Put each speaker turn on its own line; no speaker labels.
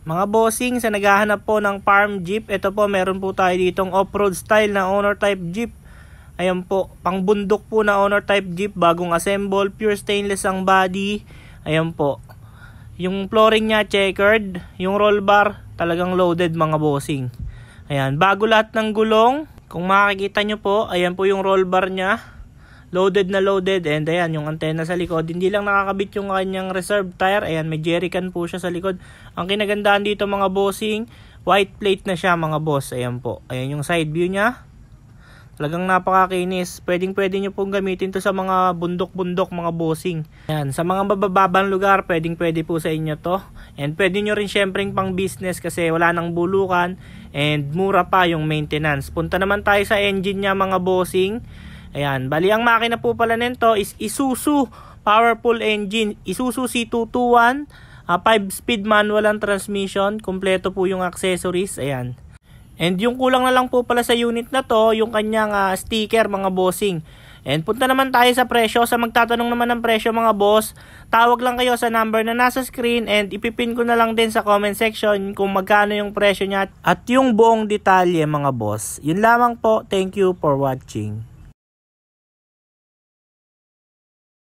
Mga bossing, sa naghahanap po ng farm jeep, ito po meron po tayo ditong off-road style na owner type jeep. Ayan po, pang bundok po na owner type jeep, bagong assemble, pure stainless ang body. Ayan po. Yung flooring niya checkered, yung roll bar talagang loaded mga bossing. Ayan, bago lahat ng gulong. Kung makikita nyo po, ayan po yung roll bar niya. Loaded na loaded, and ayan yung antena sa likod. Hindi lang nakakabit yung kanyang reserve tire. Ayan, may jerrycan po siya sa likod. Ang kinagandahan dito mga bossing, white plate na siya mga boss. Ayan po, ayan yung side view niya. Talagang napakakinis. Pwede nyo pong gamitin to sa mga bundok-bundok mga bossing. Ayan, sa mga mabababang lugar, pwede po sa inyo to. And pwede nyo rin syempreng pang business kasi wala nang bulukan and mura pa yung maintenance. Punta naman tayo sa engine niya mga bossing. Ayan, bali ang makina po pala nito is Isuzu powerful engine. Isuzu C221, 5-speed manual ang transmission. Kompleto po yung accessories. Ayan. And yung kulang na lang po pala sa unit na to, yung kanyang sticker mga bossing. And punta naman tayo sa presyo. Sa magtatanong naman ng presyo mga boss, tawag lang kayo sa number na nasa screen and ipipin ko na lang din sa comment section kung magkano yung presyo niya at yung buong detalye mga boss. Yun lamang po. Thank you for watching.